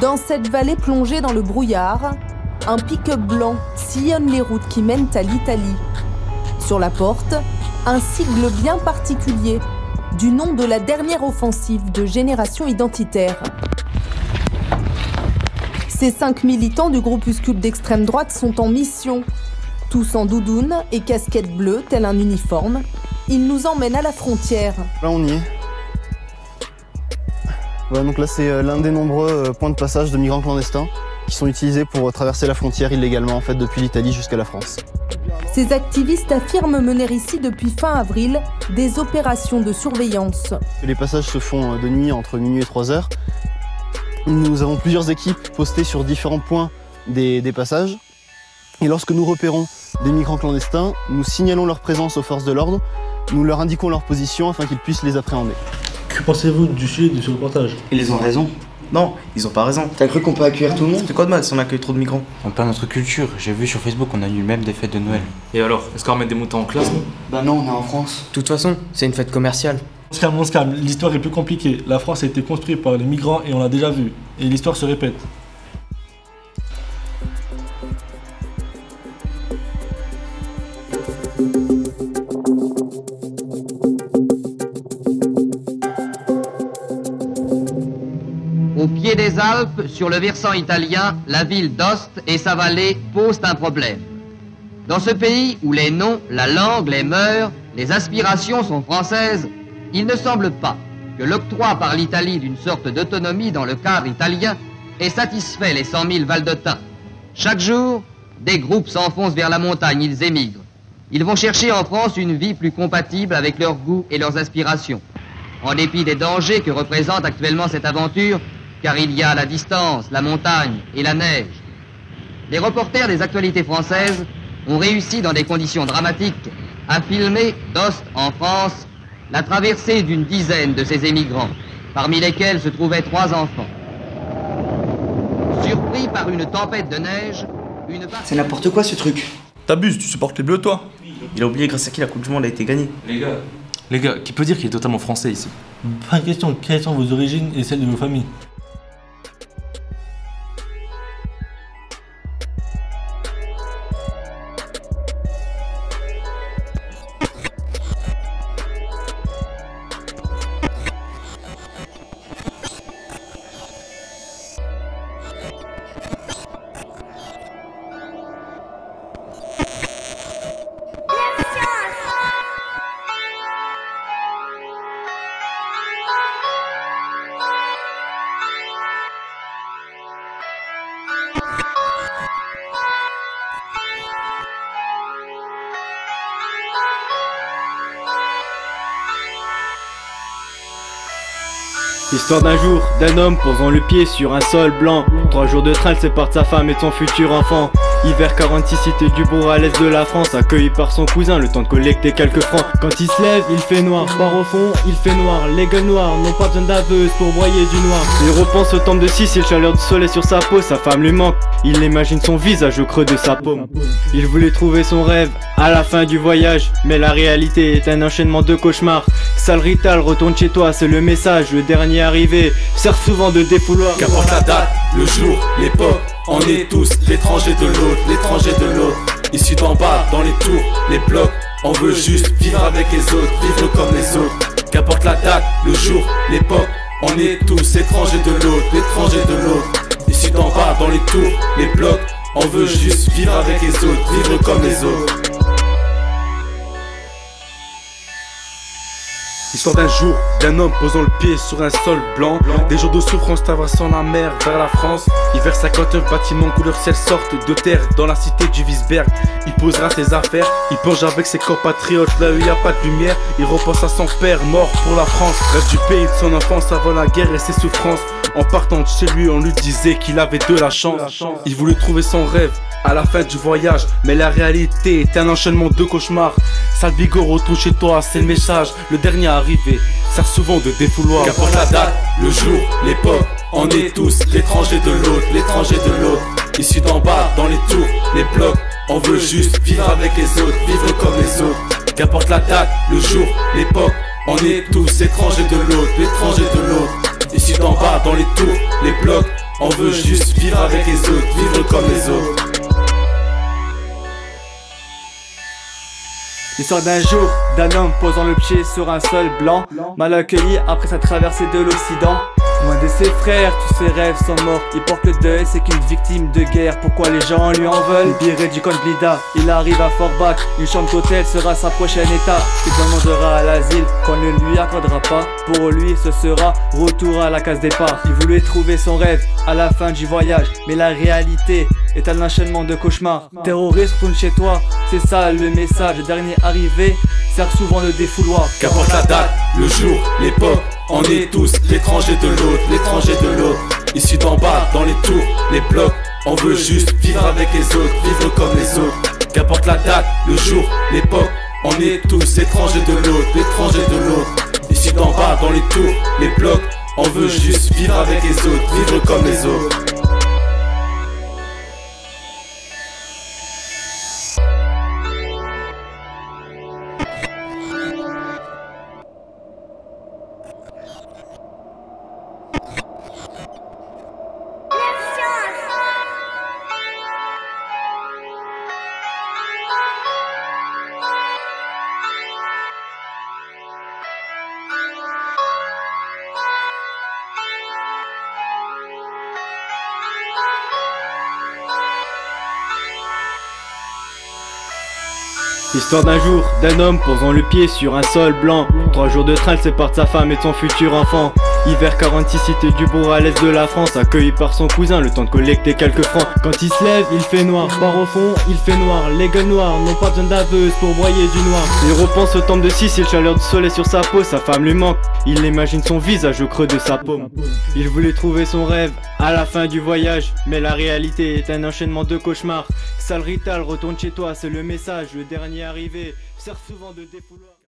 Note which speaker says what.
Speaker 1: Dans cette vallée plongée dans le brouillard, un pick-up blanc sillonne les routes qui mènent à l'Italie. Sur la porte, un sigle bien particulier, du nom de la dernière offensive de Génération Identitaire. Ces 5 militants du groupuscule d'extrême droite sont en mission. Tous en doudoune et casquette bleue, tel un uniforme, ils nous emmènent à la frontière.
Speaker 2: Là, on y est. Voilà, donc là, c'est l'un des nombreux points de passage de migrants clandestins qui sont utilisés pour traverser la frontière illégalement, en fait, depuis l'Italie jusqu'à la France.
Speaker 1: Ces activistes affirment mener ici depuis fin avril des opérations de surveillance.
Speaker 2: Les passages se font de nuit entre minuit et 3 heures. Nous avons plusieurs équipes postées sur différents points des passages. Et lorsque nous repérons des migrants clandestins, nous signalons leur présence aux forces de l'ordre, nous leur indiquons leur position afin qu'ils puissent les appréhender.
Speaker 3: Que pensez-vous du sujet de ce reportage?
Speaker 4: Ils ont raison.
Speaker 5: Non, ils ont pas raison.
Speaker 4: T'as cru qu'on peut accueillir tout le monde?
Speaker 5: C'est quoi de mal si on accueille trop de migrants?
Speaker 6: On perd notre culture. J'ai vu sur Facebook qu'on annule même des fêtes de Noël.
Speaker 7: Et alors, est-ce qu'on remet des moutons en classe, nous?
Speaker 4: Bah non, on est en France.
Speaker 5: De toute façon, c'est une fête commerciale.
Speaker 3: On se calme, l'histoire est plus compliquée. La France a été construite par les migrants et on l'a déjà vu. Et l'histoire se répète.
Speaker 8: Au pied des Alpes, sur le versant italien, la ville d'Ost et sa vallée posent un problème. Dans ce pays où les noms, la langue, les mœurs, les aspirations sont françaises, il ne semble pas que l'octroi par l'Italie d'une sorte d'autonomie dans le cadre italien ait satisfait les 100 000 Valdôtains. Chaque jour, des groupes s'enfoncent vers la montagne, ils émigrent. Ils vont chercher en France une vie plus compatible avec leurs goûts et leurs aspirations. En dépit des dangers que représente actuellement cette aventure, car il y a la distance, la montagne et la neige. Les reporters des actualités françaises ont réussi dans des conditions dramatiques à filmer d'Ost en France la traversée d'une dizaine de ces émigrants, parmi lesquels se trouvaient 3 enfants. Surpris par une tempête de neige,
Speaker 4: C'est n'importe quoi ce truc.
Speaker 7: T'abuses, tu supportes les Bleus, toi?
Speaker 5: Il a oublié grâce à qui la Coupe du Monde a été gagnée.
Speaker 7: Les gars, qui peut dire qu'il est totalement français ici?
Speaker 3: Pas de question, quelles sont vos origines et celles de vos familles?
Speaker 9: Histoire d'un jour, d'un homme posant le pied sur un sol blanc. 3 jours de train, il sépare de sa femme et de son futur enfant. Hiver 46, cité du Bourg à l'est de la France, accueilli par son cousin, le temps de collecter quelques francs. Quand il se lève, il fait noir, part au fond, il fait noir. Les gueules noires n'ont pas besoin d'aveuse pour broyer du noir. Il repense au temps de 6 et le chaleur du soleil sur sa peau, sa femme lui manque. Il imagine son visage au creux de sa paume. Il voulait trouver son rêve à la fin du voyage, mais la réalité est un enchaînement de cauchemars. Sale Rital, retourne chez toi, c'est le message, le dernier arrivé sert souvent de défouloir.
Speaker 10: Qu'importe la date, le jour, l'époque, on est tous l'étranger de l'autre, l'étranger de l'autre. Ici d'en bas, dans les tours, les blocs, on veut juste vivre avec les autres, vivre comme les autres. Qu'importe la date, le jour, l'époque, on est tous étrangers de l'autre, l'étranger de l'autre. Ici d'en bas, dans les tours, les blocs, on veut juste vivre avec les autres, vivre comme les autres.
Speaker 11: Histoire d'un jour, d'un homme posant le pied sur un sol blanc. Des jours de souffrance traversant la mer vers la France. Hiver 59, bâtiments couleur ciel sortent de terre dans la cité du Wiesberg. Il posera ses affaires, il plonge avec ses compatriotes là où il n'y a pas de lumière. Il repense à son père mort pour la France. Rêve du pays de son enfance avant la guerre et ses souffrances. En partant de chez lui, on lui disait qu'il avait de la chance. Il voulait trouver son rêve à la fin du voyage, mais la réalité est un enchaînement de cauchemars. Sale Bigot, retourne chez toi, c'est le message. Le dernier arrivé sert souvent de défouloir.
Speaker 10: Qu'importe la date, le jour, l'époque, on est tous l'étranger de l'autre, l'étranger de l'autre. Ici d'en bas, dans les tours, les blocs, on veut juste vivre avec les autres, vivre comme les autres. Qu'importe la date, le jour, l'époque, on est tous étrangers de l'autre, étrangers de l'autre. Ici d'en bas, dans les tours, les blocs, on veut juste vivre avec les autres, vivre comme les autres.
Speaker 9: L'histoire d'un jour, d'un homme posant le pied sur un sol blanc, mal accueilli après sa traversée de l'Occident. Loin de ses frères, tous ses rêves sont morts. Il porte le deuil, c'est qu'une victime de guerre. Pourquoi les gens lui en veulent? Libéré du camp de Blida, il arrive à Forbach. Une chambre d'hôtel sera sa prochaine étape. Il demandera à l'asile qu'on ne lui accordera pas. Pour lui, ce sera retour à la case départ. Il voulait trouver son rêve à la fin du voyage, mais la réalité est un enchaînement de cauchemars. Terroriste, retourne chez toi, c'est ça le message. Le dernier arrivé sert souvent de défouloir.
Speaker 10: Qu'importe la date, le jour, l'époque, on est tous l'étranger de l'autre, l'étranger de l'autre. Ici d'en bas, dans les tours, les blocs, on veut juste vivre avec les autres, vivre comme les autres. Qu'importe la date, le jour, l'époque, on est tous étrangers de l'autre, étrangers de l'autre. Ici d'en bas, dans les tours, les blocs, on veut juste vivre avec les autres, vivre comme les autres.
Speaker 9: L'histoire d'un jour, d'un homme posant le pied sur un sol blanc. 3 jours de train, sépare de sa femme et de son futur enfant. Hiver 46, cité du bourg à l'est de la France. Accueilli par son cousin, le temps de collecter quelques francs. Quand il se lève, il fait noir, barre au fond, il fait noir. Les gueules noires n'ont pas besoin d'aveuse pour broyer du noir. Il repense au temps de 6 et le chaleur du soleil sur sa peau. Sa femme lui manque, il imagine son visage au creux de sa paume. Il voulait trouver son rêve à la fin du voyage, mais la réalité est un enchaînement de cauchemars. Sale Rital, retourne chez toi, c'est le message. Le dernier arrivé sert souvent de défouloir.